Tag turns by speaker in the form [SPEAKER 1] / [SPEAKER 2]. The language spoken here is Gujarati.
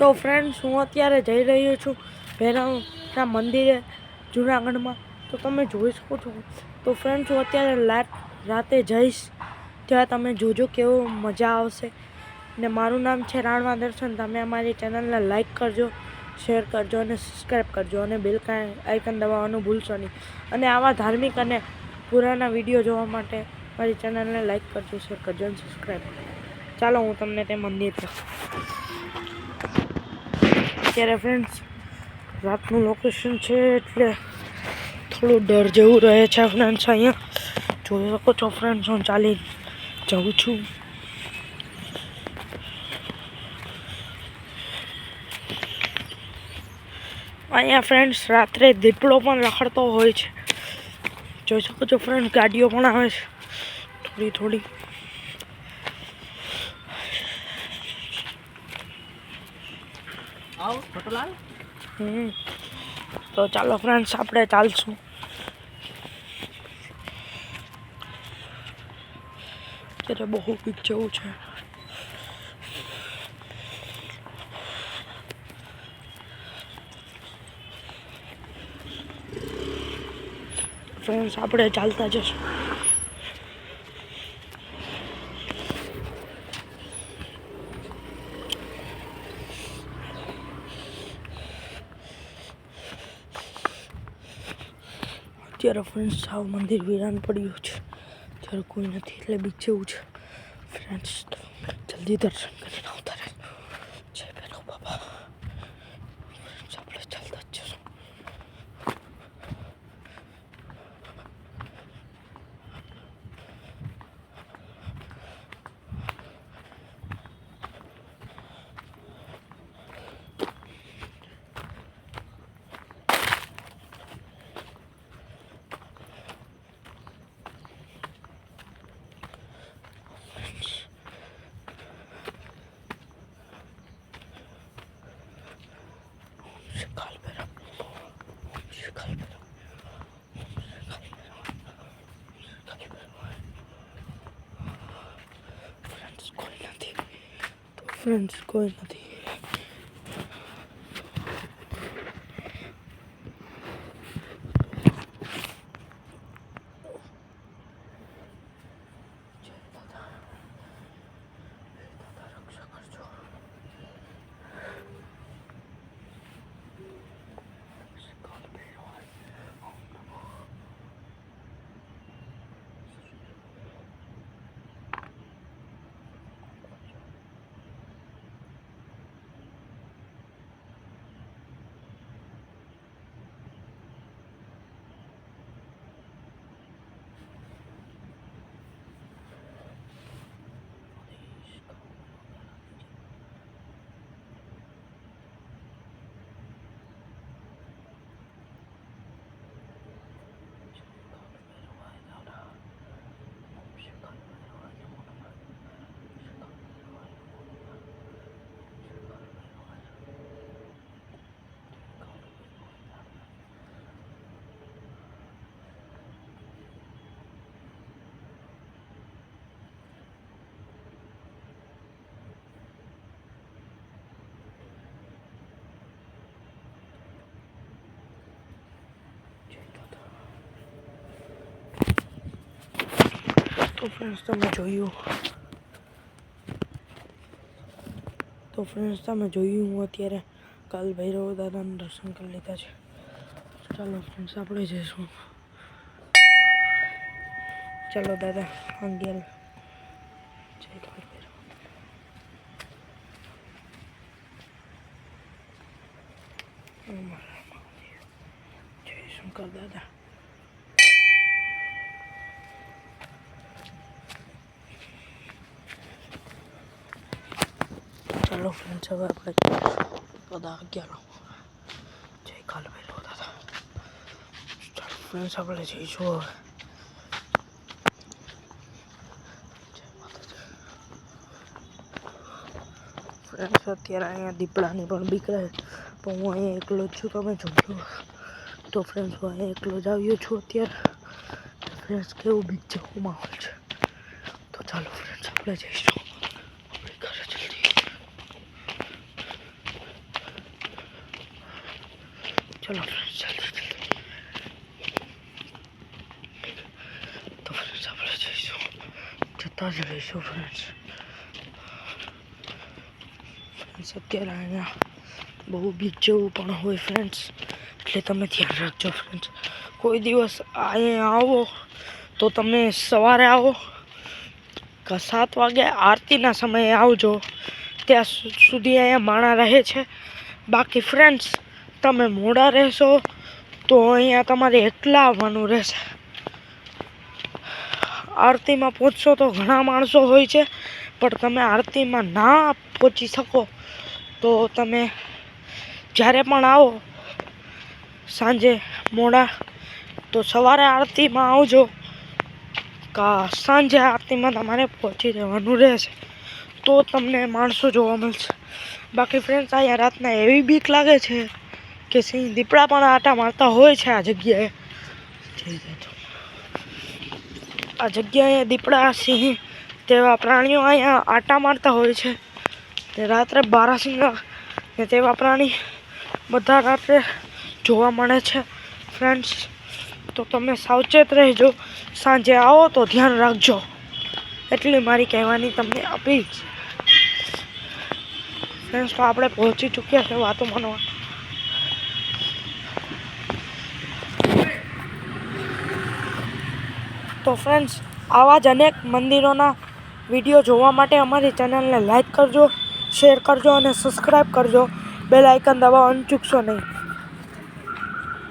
[SPEAKER 1] તો ફ્રેન્ડ્સ હું અત્યારે જઈ રહ્યો છું ભૈરવના મંદિરે જૂનાગઢમાં. તો તમે જોઈ શકો છો. તો ફ્રેન્ડ્સ હું અત્યારે રાતે જઈશ, ત્યાં તમે જોજો કેવો મજા આવશે. ને મારું નામ છે રાણવા દર્શન. તમે અમારી ચેનલને લાઈક કરજો, શેર કરજો અને સબસ્ક્રાઈબ કરજો અને બેલ આઇકન દબાવવાનું ભૂલશો નહીં. અને આવા ધાર્મિક અને પુરાના વિડીયો જોવા માટે મારી ચેનલને લાઈક કરજો, શેર કરજો અને સબસ્ક્રાઈબ કરજો. ચાલો હું તમને તે મંદિર પર. અત્યારે ફ્રેન્ડ્સ રાતનું લોકેશન છે એટલે થોડું ડર જેવું રહે છે ફ્રેન્ડ્સ. અહીંયા જોઈ શકો છો ફ્રેન્ડ્સ, હું ચાલી જાઉં છું. અહીંયા ફ્રેન્ડ્સ રાત્રે દીપડો પણ રખડતો હોય છે. જોઈ શકો છો ફ્રેન્ડ્સ, ગાડીઓ પણ આવે છે થોડી થોડી. તો ચાલો ફ્રેન્ડ્સ આપણે ચાલશું. અત્યારે બહુ બીક જેવું છે. ફ્રેન્ડ્સ આપણે ચાલતા જશું. અત્યારે ફ્રેન્ડ્સ સાવ મંદિર વિરાન પડ્યું છે, અત્યારે કોઈ નથી એટલે બીક જેવું છે ફ્રેન્ડ્સ. જલ્દી દર્શન કરીને આવતા રહે. જય ભૈરવ બાબા. આપણે ચાલતા જ જશું. ફ્રેન્ડ્સ કોઈ નથી. તો ફ્રેન્ડ્સ તમે જોયું હું અત્યારે કાલ ભૈરવ દાદાના દર્શન કરી લીધા છે. ચાલો ફ્રેન્ડ્સ આપણે જઈશું. ચાલો દાદા અંગેલ. જય કાલ ભૈરવ. જય શંકર દાદા. ચાલો ફ્રેન્ડ્સ હવે આપણે બધા 11. જય કાલ ભૈરવ દાદા. ચાલો ફ્રેન્ડ્સ આપણે જઈશું હવે. જય માતાજી. ફ્રેન્ડ્સ અત્યારે અહીંયા દીપડાની પણ બીક રહે, પણ હું અહીંયા એકલો જ છું. તમે જોજો. તો ફ્રેન્ડ્સ હું અહીંયા એકલો જ આવ્યો છું અત્યારે. ફ્રેન્ડ્સ કેવું બીક જેવો માહોલ છે. તો ચાલો ફ્રેન્ડ્સ આપણે જઈશું. ચલો ફ્રેન્ડ્સ જલ્દી તો ફ્રેન્ડ્સ આપણે જતા જ રહીશું ફ્રેન્ડ્સ. અત્યારે અહીંયા બહુ બીચ જેવું પણ હોય ફ્રેન્ડ્સ, એટલે તમે ધ્યાન રાખજો ફ્રેન્ડ્સ. કોઈ દિવસ અહીંયા આવો તો તમે સવારે આવો કે 7 વાગે આરતીના સમયે આવજો, ત્યાં સુધી અહીંયા માણા રહે છે. બાકી ફ્રેન્ડ્સ તમે મોડા રહેશો તો અહીંયા તમારે એકલા આવવાનું રહેશે. આરતીમાં પહોંચશો તો ઘણા માણસો હોય છે, પણ તમે આરતીમાં ના પહોંચી શકો તો તમે જ્યારે પણ આવો સાંજે મોડા તો સવારે આરતીમાં આવજો કા સાંજે આરતીમાં તમારે પહોંચી રહેવાનું રહેશે, તો તમને માણસો જોવા મળશે. બાકી ફ્રેન્ડ્સ અહીંયા રાતના એવી બીક લાગે છે કે સિંહ દીપડા પણ આટા મારતા હોય છે આ જગ્યાએ. આ જગ્યાએ દીપડા સિંહ તેવા પ્રાણીઓ અહીંયા આટા મારતા હોય છે. તે રાત્રે બારાસિંગા ને તેવા પ્રાણી બધા રાત્રે જોવા મળે છે ફ્રેન્ડ્સ. તો તમે સાવચેત રહેજો, સાંજે આવો તો ધ્યાન રાખજો, એટલી મારી કહેવાની તમને અપીલ છે ફ્રેન્ડ્સ. તો આપણે પહોંચી ચૂક્યા છે વાતો માનવા. તો ફ્રેન્ડ્સ આવા જ અનેક મંદિરોના વિડીયો જોવા માટે અમારી ચેનલને લાઈક કરજો, શેર કરજો અને સબસ્ક્રાઈબ કરજો. બેલ આઇકન દબાવવાનું ચૂકશો નહીં.